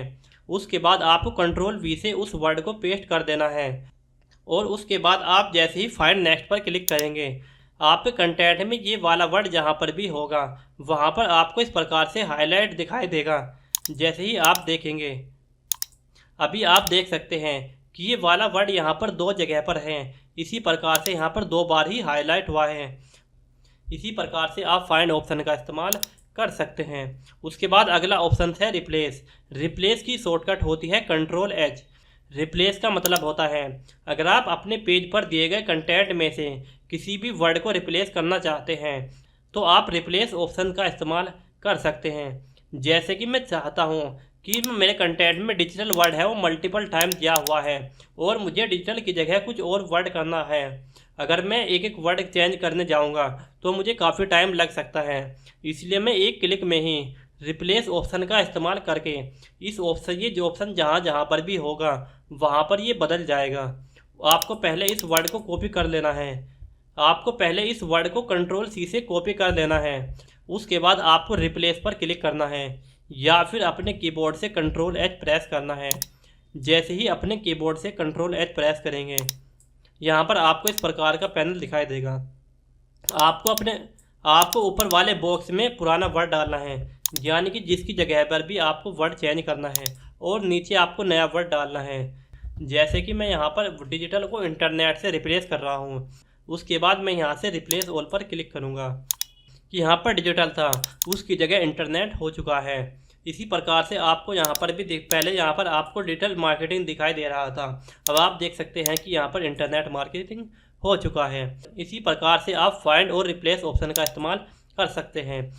उसके बाद आपको Ctrl+V से उस वर्ड को पेस्ट कर देना है और उसके बाद आप जैसे ही फाइंड नेक्स्ट पर क्लिक करेंगे आपके कंटेंट में ये वाला वर्ड जहाँ पर भी होगा वहाँ पर आपको इस प्रकार से हाईलाइट दिखाई देगा। जैसे ही आप देखेंगे, अभी आप देख सकते हैं कि ये वाला वर्ड यहाँ पर 2 जगह पर है। इसी प्रकार से यहाँ पर 2 बार ही हाईलाइट हुआ है। इसी प्रकार से आप फाइंड ऑप्शन का इस्तेमाल कर सकते हैं। उसके बाद अगला ऑप्शन है रिप्लेस। रिप्लेस की शॉर्टकट होती है Ctrl+H। रिप्लेस का मतलब होता है अगर आप अपने पेज पर दिए गए कंटेंट में से किसी भी वर्ड को रिप्लेस करना चाहते हैं तो आप रिप्लेस ऑप्शन का इस्तेमाल कर सकते हैं। जैसे कि मैं चाहता हूँ कि मेरे कंटेंट में डिजिटल वर्ड है वो मल्टीपल टाइम दिया हुआ है और मुझे डिजिटल की जगह कुछ और वर्ड करना है। अगर मैं एक एक वर्ड चेंज करने जाऊंगा तो मुझे काफ़ी टाइम लग सकता है, इसलिए मैं एक क्लिक में ही रिप्लेस ऑप्शन का इस्तेमाल करके ये जो ऑप्शन जहाँ जहाँ पर भी होगा वहाँ पर ये बदल जाएगा। आपको पहले इस वर्ड को कॉपी कर लेना है। आपको पहले इस वर्ड को Ctrl+C से कॉपी कर लेना है। उसके बाद आपको रिप्लेस पर क्लिक करना है या फिर अपने कीबोर्ड से Ctrl+H प्रेस करना है। जैसे ही अपने कीबोर्ड से Ctrl+H प्रेस करेंगे यहाँ पर आपको इस प्रकार का पैनल दिखाई देगा। आपको ऊपर वाले बॉक्स में पुराना वर्ड डालना है, यानी कि जिसकी जगह पर भी आपको वर्ड चेंज करना है, और नीचे आपको नया वर्ड डालना है। जैसे कि मैं यहाँ पर डिजिटल को इंटरनेट से रिप्लेस कर रहा हूँ। उसके बाद मैं यहाँ से रिप्लेस ऑल पर क्लिक करूँगा कि यहाँ पर डिजिटल था उसकी जगह इंटरनेट हो चुका है। इसी प्रकार से आपको यहाँ पर भी पहले यहाँ पर आपको डिजिटल मार्केटिंग दिखाई दे रहा था, अब आप देख सकते हैं कि यहाँ पर इंटरनेट मार्केटिंग हो चुका है। इसी प्रकार से आप फाइंड और रिप्लेस ऑप्शन का इस्तेमाल कर सकते हैं।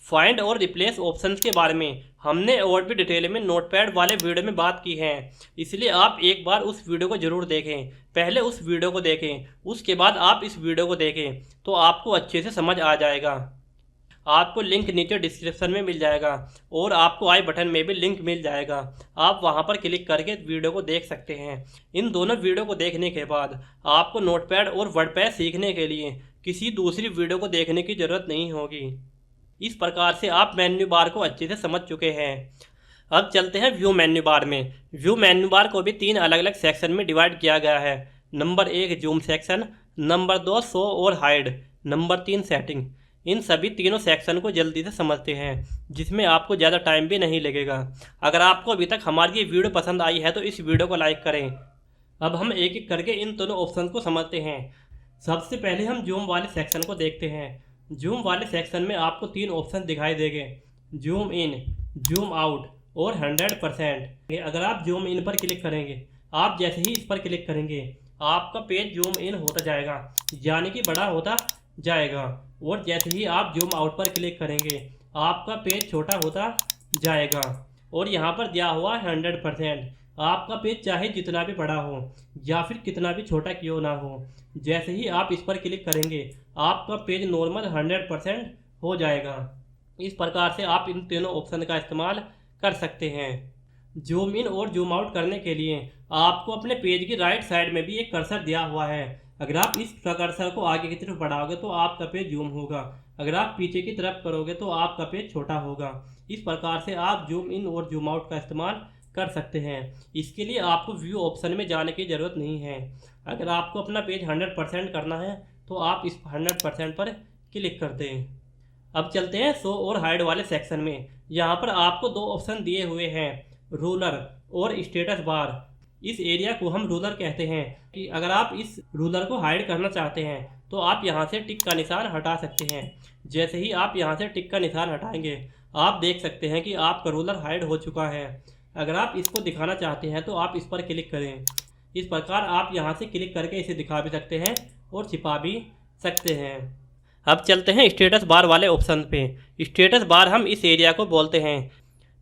फाइंड और रिप्लेस ऑप्शंस के बारे में हमने और भी डिटेल में नोटपैड वाले वीडियो में बात की है, इसलिए आप एक बार उस वीडियो को ज़रूर देखें। पहले उस वीडियो को देखें, उसके बाद आप इस वीडियो को देखें तो आपको अच्छे से समझ आ जाएगा। आपको लिंक नीचे डिस्क्रिप्शन में मिल जाएगा और आपको आई बटन में भी लिंक मिल जाएगा। आप वहां पर क्लिक करके वीडियो को देख सकते हैं। इन दोनों वीडियो को देखने के बाद आपको नोटपैड और वर्डपैड सीखने के लिए किसी दूसरी वीडियो को देखने की ज़रूरत नहीं होगी। इस प्रकार से आप मेन्यू बार को अच्छे से समझ चुके हैं। अब चलते हैं व्यू मेन्यू बार में। व्यू मेन्यू बार को भी 3 अलग अलग सेक्शन में डिवाइड किया गया है। Number 1 zoom section, number 2 show और हाइड, नंबर 3 सेटिंग। इन सभी तीनों सेक्शन को जल्दी से समझते हैं जिसमें आपको ज़्यादा टाइम भी नहीं लगेगा। अगर आपको अभी तक हमारी ये वीडियो पसंद आई है तो इस वीडियो को लाइक करें। अब हम एक एक करके इन दोनों ऑप्शन को समझते हैं। सबसे पहले हम जूम वाले सेक्शन को देखते हैं। जूम वाले सेक्शन में आपको 3 ऑप्शन दिखाई देंगे, जूम इन, जूम आउट और 100%। अगर आप जूम इन पर क्लिक करेंगे, आप जैसे ही इस पर क्लिक करेंगे आपका पेज जूम इन होता जाएगा, यानी कि बड़ा होता जाएगा, और जैसे ही आप जूम आउट पर क्लिक करेंगे आपका पेज छोटा होता जाएगा। और यहाँ पर दिया हुआ 100%। आपका पेज चाहे जितना भी बड़ा हो या फिर कितना भी छोटा क्यों ना हो, जैसे ही आप इस पर क्लिक करेंगे आपका पेज नॉर्मल 100% हो जाएगा। इस प्रकार से आप इन तीनों ऑप्शन का इस्तेमाल कर सकते हैं। जूम इन और जूम आउट करने के लिए आपको अपने पेज की राइट साइड में भी एक कर्सर दिया हुआ है। अगर आप इस कर्सर को आगे की तरफ बढ़ाओगे तो आपका पेज जूम होगा, अगर आप पीछे की तरफ करोगे तो आपका पेज छोटा होगा। इस प्रकार से आप जूम इन और जूम आउट का इस्तेमाल कर सकते हैं। इसके लिए आपको व्यू ऑप्शन में जाने की ज़रूरत नहीं है। अगर आपको अपना पेज 100% करना है तो आप इस 100% पर क्लिक कर दें। अब चलते हैं शो और हाइड वाले सेक्शन में। यहाँ पर आपको दो ऑप्शन दिए हुए हैं, रूलर और स्टेटस बार। इस एरिया को हम रूलर कहते हैं कि अगर आप इस रूलर को हाइड करना चाहते हैं तो आप यहाँ से टिक का निशान हटा सकते हैं। जैसे ही आप यहाँ से टिक का निशान हटाएंगे आप देख सकते हैं कि आपका रूलर हाइड हो चुका है। अगर आप इसको दिखाना चाहते हैं तो आप इस पर क्लिक करें। इस प्रकार आप यहाँ से क्लिक करके इसे दिखा भी सकते हैं और छिपा भी सकते हैं। अब चलते हैं स्टेटस बार वाले ऑप्शन पे। स्टेटस बार हम इस एरिया को बोलते हैं।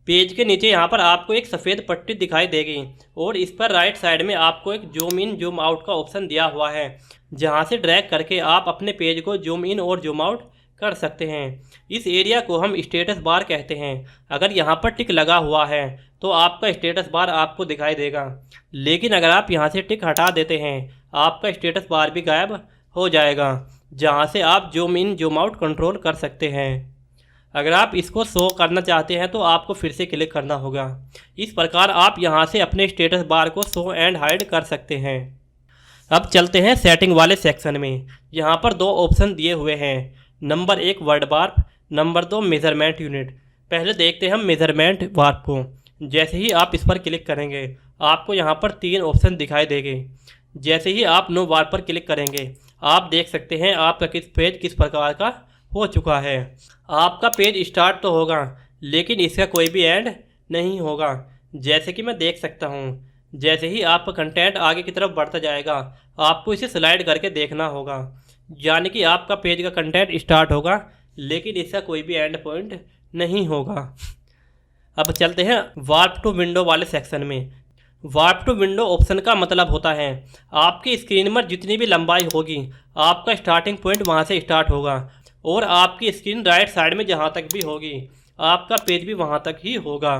पेज के नीचे यहाँ पर आपको एक सफ़ेद पट्टी दिखाई देगी और इस पर राइट साइड में आपको एक जूम इन जूम आउट का ऑप्शन दिया हुआ है, जहाँ से ड्रैग करके आप अपने पेज को जूम इन और जूम आउट कर सकते हैं। इस एरिया को हम स्टेटस बार कहते हैं। अगर यहाँ पर टिक लगा हुआ है तो आपका स्टेटस बार आपको दिखाई देगा, लेकिन अगर आप यहाँ से टिक हटा देते हैं आपका स्टेटस बार भी गायब हो जाएगा, जहाँ से आप zoom in zoom out control कर सकते हैं। अगर आप इसको शो करना चाहते हैं तो आपको फिर से क्लिक करना होगा। इस प्रकार आप यहाँ से अपने स्टेटस बार को शो एंड हाइड कर सकते हैं। अब चलते हैं सेटिंग वाले सेक्शन में। यहाँ पर दो ऑप्शन दिए हुए हैं, number 1 word warp, number 2 measurement unit. पहले देखते हैं हम मेजरमेंट वार्प को। जैसे ही आप इस पर क्लिक करेंगे आपको यहाँ पर 3 ऑप्शन दिखाई देंगे। जैसे ही आप नो वार्प पर क्लिक करेंगे आप देख सकते हैं आपका पेज किस प्रकार का हो चुका है। आपका पेज स्टार्ट तो होगा लेकिन इसका कोई भी एंड नहीं होगा, जैसे कि मैं देख सकता हूँ। जैसे ही आपका कंटेंट आगे की तरफ बढ़ता जाएगा आपको इसे स्लाइड करके देखना होगा, यानी कि आपका पेज का कंटेंट स्टार्ट होगा लेकिन इसका कोई भी एंड पॉइंट नहीं होगा। अब चलते हैं वार्प टू विंडो वाले सेक्शन में। वार्प टू विंडो ऑप्शन का मतलब होता है आपकी स्क्रीन पर जितनी भी लंबाई होगी आपका स्टार्टिंग पॉइंट वहाँ से स्टार्ट होगा और आपकी स्क्रीन राइट साइड में जहाँ तक भी होगी आपका पेज भी वहाँ तक ही होगा।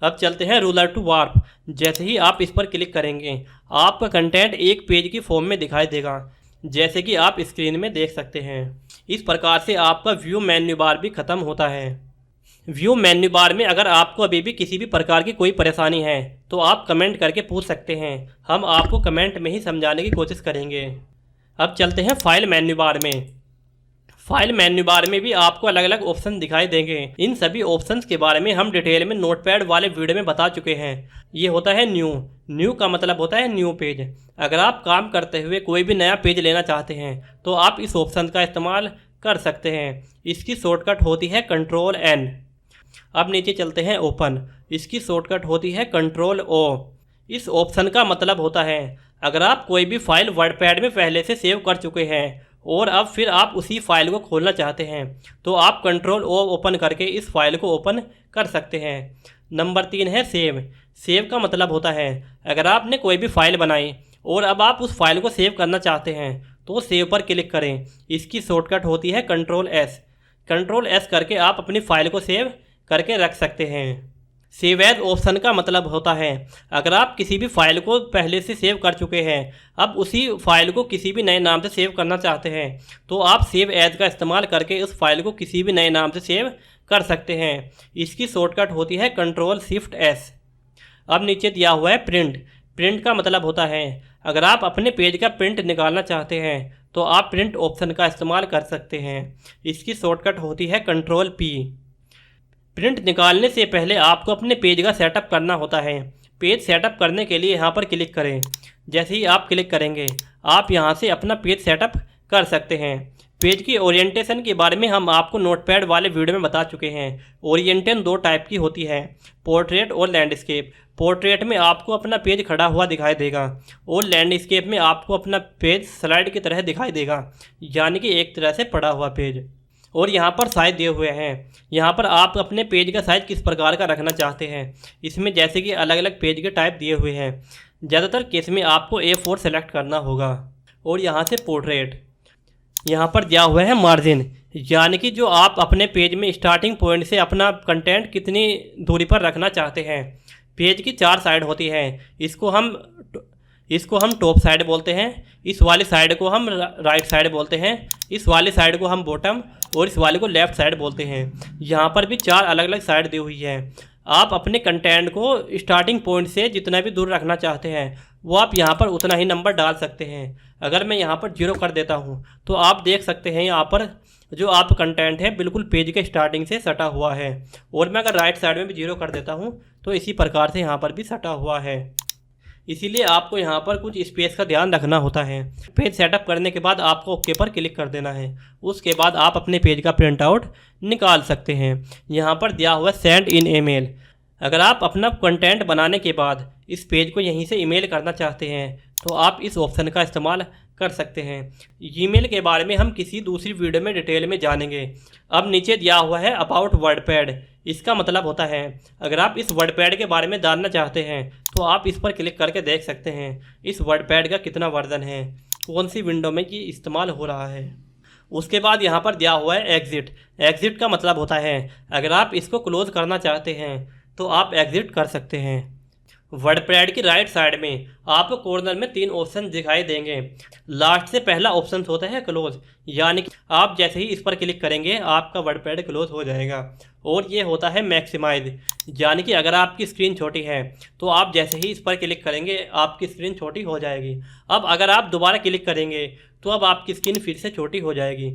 अब चलते हैं रूलर टू वार्प। जैसे ही आप इस पर क्लिक करेंगे आपका कंटेंट एक पेज की फॉर्म में दिखाई देगा, जैसे कि आप स्क्रीन में देख सकते हैं। इस प्रकार से आपका व्यू मेन्यू बार भी ख़त्म होता है। व्यू मेन्यू बार में अगर आपको अभी भी किसी भी प्रकार की कोई परेशानी है तो आप कमेंट करके पूछ सकते हैं, हम आपको कमेंट में ही समझाने की कोशिश करेंगे। अब चलते हैं फाइल मेन्यू बार में। फाइल मेन्यू बार में भी आपको अलग अलग ऑप्शन दिखाई देंगे। इन सभी ऑप्शंस के बारे में हम डिटेल में नोटपैड वाले वीडियो में बता चुके हैं। ये होता है न्यू। न्यू का मतलब होता है न्यू पेज। अगर आप काम करते हुए कोई भी नया पेज लेना चाहते हैं तो आप इस ऑप्शन का इस्तेमाल कर सकते हैं। इसकी शॉर्टकट होती है Ctrl+N। अब नीचे चलते हैं ओपन। इसकी शॉर्टकट होती है Ctrl+O। इस ऑप्शन का मतलब होता है अगर आप कोई भी फाइल वर्डपैड में पहले से सेव कर चुके हैं और अब फिर आप उसी फाइल को खोलना चाहते हैं तो आप Ctrl+O ओपन करके इस फाइल को ओपन कर सकते हैं। नंबर 3 है सेव। सेव का मतलब होता है अगर आपने कोई भी फाइल बनाई और अब आप उस फाइल को सेव करना चाहते हैं तो सेव पर क्लिक करें। इसकी शॉर्टकट होती है Ctrl+S। Ctrl+S करके आप अपनी फाइल को सेव करके रख सकते हैं। सेव एज ऑप्शन का मतलब होता है अगर आप किसी भी फाइल को पहले से सेव कर चुके हैं अब उसी फाइल को किसी भी नए नाम से सेव करना चाहते हैं तो आप सेव एज का इस्तेमाल करके उस फाइल को किसी भी नए नाम से सेव कर सकते हैं। इसकी शॉर्टकट होती है Ctrl+Shift+S। अब नीचे दिया हुआ है प्रिंट। प्रिंट का मतलब होता है अगर आप अपने पेज का प्रिंट निकालना चाहते हैं तो आप प्रिंट ऑप्शन का इस्तेमाल कर सकते हैं। इसकी शॉर्टकट होती है Ctrl+P। प्रिंट निकालने से पहले आपको अपने पेज का सेटअप करना होता है। पेज सेटअप करने के लिए यहाँ पर क्लिक करें। जैसे ही आप क्लिक करेंगे आप यहाँ से अपना पेज सेटअप कर सकते हैं। पेज की ओरिएंटेशन के बारे में हम आपको नोटपैड वाले वीडियो में बता चुके हैं। ओरिएंटेशन 2 टाइप की होती है, पोर्ट्रेट और लैंडस्केप। पोर्ट्रेट में आपको अपना पेज खड़ा हुआ दिखाई देगा और लैंडस्केप में आपको अपना पेज स्लाइड की तरह दिखाई देगा, यानी कि एक तरह से पड़ा हुआ पेज। और यहाँ पर साइज दिए हुए हैं। यहाँ पर आप अपने पेज का साइज़ किस प्रकार का रखना चाहते हैं। इसमें जैसे कि अलग अलग पेज के टाइप दिए हुए हैं। ज़्यादातर केस में आपको A4 सेलेक्ट करना होगा। और यहाँ से पोर्ट्रेट। यहाँ पर दिया हुआ है मार्जिन, यानी कि जो आप अपने पेज में स्टार्टिंग पॉइंट से अपना कंटेंट कितनी दूरी पर रखना चाहते हैं। पेज की 4 साइड होती हैं, इसको हम टॉप साइड बोलते हैं, इस वाली साइड को हम राइट साइड बोलते हैं, इस वाली साइड को हम बॉटम और इस वाले को लेफ्ट साइड बोलते हैं। यहाँ पर भी 4 अलग अलग साइड दी हुई है। आप अपने कंटेंट को स्टार्टिंग पॉइंट से जितना भी दूर रखना चाहते हैं वो आप यहाँ पर उतना ही नंबर डाल सकते हैं। अगर मैं यहाँ पर 0 कर देता हूँ तो आप देख सकते हैं यहाँ पर जो आप कंटेंट है बिल्कुल पेज के स्टार्टिंग से सटा हुआ है। और मैं अगर राइट साइड में भी 0 कर देता हूँ तो इसी प्रकार से यहाँ पर भी सटा हुआ है। इसीलिए आपको यहाँ पर कुछ स्पेस का ध्यान रखना होता है। पेज सेटअप करने के बाद आपको ओके पर क्लिक कर देना है। उसके बाद आप अपने पेज का प्रिंट आउट निकाल सकते हैं। यहाँ पर दिया हुआ सेंड इन ईमेल। अगर आप अपना कंटेंट बनाने के बाद इस पेज को यहीं से ईमेल करना चाहते हैं तो आप इस ऑप्शन का इस्तेमाल कर सकते हैं। ईमेल के बारे में हम किसी दूसरी वीडियो में डिटेल में जानेंगे। अब नीचे दिया हुआ है अबाउट वर्डपैड। इसका मतलब होता है अगर आप इस वर्डपैड के बारे में जानना चाहते हैं तो आप इस पर क्लिक करके देख सकते हैं इस वर्डपैड का कितना वर्जन है, कौन सी विंडो में ये इस्तेमाल हो रहा है। उसके बाद यहाँ पर दिया हुआ है एग्ज़िट। एग्ज़िट का मतलब होता है अगर आप इसको क्लोज़ करना चाहते हैं तो आप एग्ज़िट कर सकते हैं। वर्डपैड की राइट साइड में आपको कॉर्नर में 3 ऑप्शन दिखाई देंगे। लास्ट से पहला ऑप्शन होता है क्लोज, यानी कि आप जैसे ही इस पर क्लिक करेंगे आपका वर्डपैड क्लोज हो जाएगा। और ये होता है मैक्सिमाइज, यानी कि अगर आपकी स्क्रीन छोटी है तो आप जैसे ही इस पर क्लिक करेंगे आपकी स्क्रीन छोटी हो जाएगी। अब अगर आप दोबारा क्लिक करेंगे तो अब आपकी स्क्रीन फिर से छोटी हो जाएगी,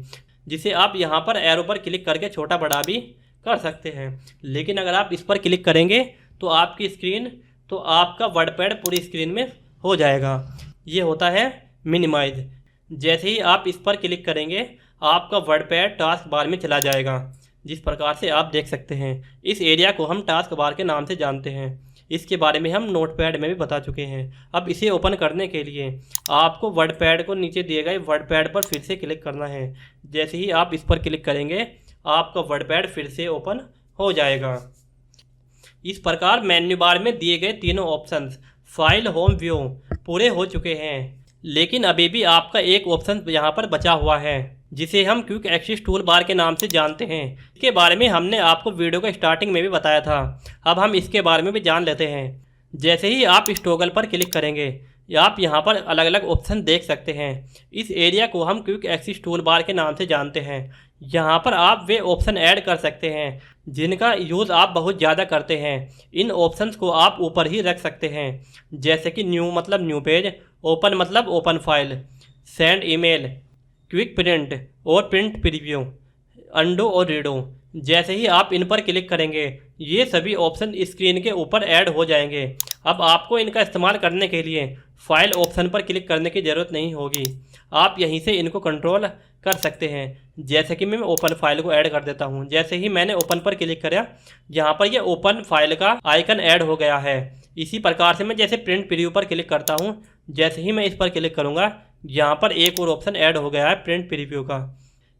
जिसे आप यहाँ पर एरो पर क्लिक करके छोटा बड़ा भी कर सकते हैं। लेकिन अगर आप इस पर क्लिक करेंगे तो आपका वर्डपैड पूरी स्क्रीन में हो जाएगा। ये होता है मिनिमाइज। जैसे ही आप इस पर क्लिक करेंगे आपका वर्डपैड टास्क बार में चला जाएगा, जिस प्रकार से आप देख सकते हैं। इस एरिया को हम टास्क बार के नाम से जानते हैं। इसके बारे में हम नोटपैड में भी बता चुके हैं। अब इसे ओपन करने के लिए आपको वर्डपैड को नीचे दिए गए वर्डपैड पर फिर से क्लिक करना है। जैसे ही आप इस पर क्लिक करेंगे आपका वर्डपैड फिर से ओपन हो जाएगा। इस प्रकार मेन्यू बार में दिए गए तीनों ऑप्शंस फाइल, होम, व्यू पूरे हो चुके हैं। लेकिन अभी भी आपका एक ऑप्शन यहाँ पर बचा हुआ है जिसे हम क्विक एक्सेस टूल बार के नाम से जानते हैं। इसके बारे में हमने आपको वीडियो के स्टार्टिंग में भी बताया था। अब हम इसके बारे में भी जान लेते हैं। जैसे ही आप इस टॉगल पर क्लिक करेंगे आप यहाँ पर अलग अलग ऑप्शन देख सकते हैं। इस एरिया को हम क्विक एक्सेस टूल बार के नाम से जानते हैं। यहाँ पर आप वे ऑप्शन ऐड कर सकते हैं जिनका यूज़ आप बहुत ज़्यादा करते हैं। इन ऑप्शंस को आप ऊपर ही रख सकते हैं, जैसे कि न्यू मतलब न्यू पेज, ओपन मतलब open file, send email, quick print और प्रिंट प्रीव्यू, अंडो और रीडो। जैसे ही आप इन पर क्लिक करेंगे ये सभी ऑप्शन स्क्रीन के ऊपर ऐड हो जाएंगे। अब आपको इनका इस्तेमाल करने के लिए फाइल ऑप्शन पर क्लिक करने की ज़रूरत नहीं होगी। आप यहीं से इनको कंट्रोल कर सकते हैं। जैसे कि मैं ओपन फाइल को ऐड कर देता हूं। जैसे ही मैंने ओपन पर क्लिक किया यहाँ पर ये ओपन फाइल का आइकन ऐड हो गया है। इसी प्रकार से मैं जैसे प्रिंट प्रीव्यू पर क्लिक करता हूं, जैसे ही मैं इस पर क्लिक करूँगा यहाँ पर एक और ऑप्शन ऐड हो गया है प्रिंट प्रीव्यू का।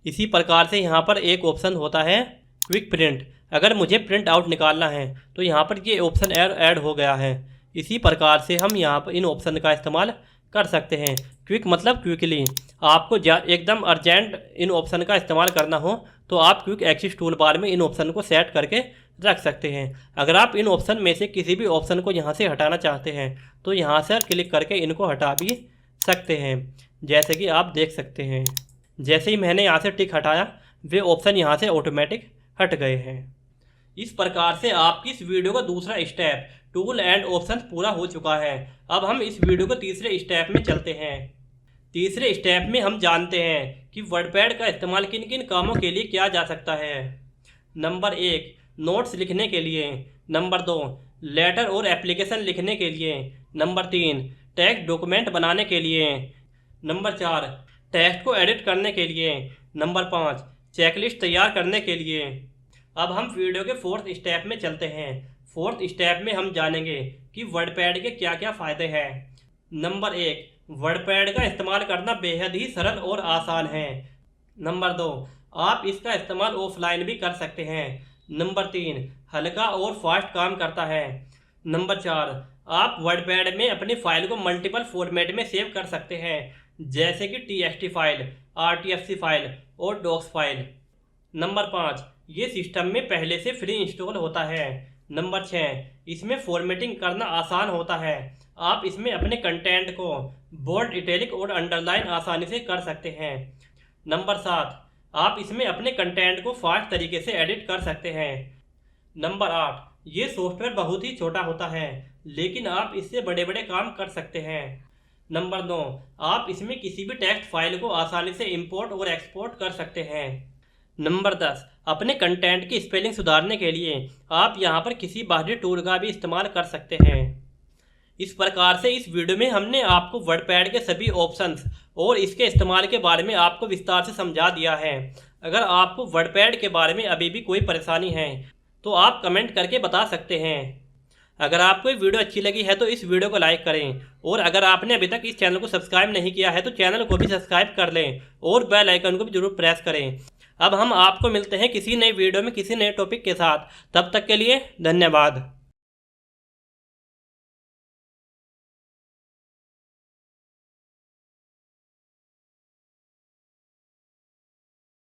इसी प्रकार से यहाँ पर एक ऑप्शन होता है क्विक प्रिंट। अगर मुझे प्रिंट आउट निकालना है तो यहाँ पर ये ऑप्शन ऐड हो गया है। इसी प्रकार से हम यहाँ पर इन ऑप्शन का इस्तेमाल कर सकते हैं। क्विक मतलब क्विकली। आपको एकदम अर्जेंट इन ऑप्शन का इस्तेमाल करना हो तो आप क्विक एक्सेस टूल बार में इन ऑप्शन को सेट करके रख सकते हैं। अगर आप इन ऑप्शन में से किसी भी ऑप्शन को यहाँ से हटाना चाहते हैं तो यहाँ से क्लिक करके इनको हटा भी सकते हैं, जैसे कि आप देख सकते हैं। जैसे ही मैंने यहाँ से टिक हटाया वे ऑप्शन यहाँ से ऑटोमेटिक हट गए हैं। इस प्रकार से आपकी इस वीडियो का दूसरा स्टेप टूल एंड ऑप्शन पूरा हो चुका है। अब हम इस वीडियो को तीसरे स्टेप में चलते हैं। तीसरे स्टेप में हम जानते हैं कि वर्डपैड का इस्तेमाल किन किन कामों के लिए किया जा सकता है। नंबर 1 नोट्स लिखने के लिए, नंबर 2 लेटर और एप्लीकेशन लिखने के लिए, नंबर 3 टेक्स्ट डॉक्यूमेंट बनाने के लिए, नंबर 4 टेक्स्ट को एडिट करने के लिए, नंबर 5 चेकलिस्ट तैयार करने के लिए। अब हम वीडियो के फोर्थ स्टेप में चलते हैं। फोर्थ स्टेप में हम जानेंगे कि वर्डपैड के क्या क्या फ़ायदे हैं। नंबर 1 वर्डपैड का इस्तेमाल करना बेहद ही सरल और आसान है। नंबर 2 आप इसका इस्तेमाल ऑफलाइन भी कर सकते हैं। नंबर 3 हल्का और फास्ट काम करता है। नंबर 4 आप वर्डपैड में अपनी फाइल को मल्टीपल फॉर्मेट में सेव कर सकते हैं, जैसे कि TXT फाइल, RTFC फाइल और डॉक्स फाइल। नंबर 5 ये सिस्टम में पहले से फ्री इंस्टॉल होता है। नंबर 6 इसमें फॉर्मेटिंग करना आसान होता है। आप इसमें अपने कंटेंट को बोल्ड, इटैलिक और अंडरलाइन आसानी से कर सकते हैं। नंबर 7, आप इसमें अपने कंटेंट को फास्ट तरीके से एडिट कर सकते हैं। नंबर 8, ये सॉफ्टवेयर बहुत ही छोटा होता है, लेकिन आप इससे बड़े बड़े काम कर सकते हैं। नंबर 9, आप इसमें किसी भी टेक्स्ट फाइल को आसानी से इंपोर्ट और एक्सपोर्ट कर सकते हैं। नंबर 10, अपने कंटेंट की स्पेलिंग सुधारने के लिए आप यहाँ पर किसी बाहरी टूल का भी इस्तेमाल कर सकते हैं। इस प्रकार से इस वीडियो में हमने आपको वर्डपैड के सभी ऑप्शंस और इसके इस्तेमाल के बारे में आपको विस्तार से समझा दिया है। अगर आपको वर्डपैड के बारे में अभी भी कोई परेशानी है तो आप कमेंट करके बता सकते हैं। अगर आपको ये वीडियो अच्छी लगी है तो इस वीडियो को लाइक करें, और अगर आपने अभी तक इस चैनल को सब्सक्राइब नहीं किया है तो चैनल को भी सब्सक्राइब कर लें और बेल आइकन को भी जरूर प्रेस करें। अब हम आपको मिलते हैं किसी नए वीडियो में किसी नए टॉपिक के साथ। तब तक के लिए धन्यवाद।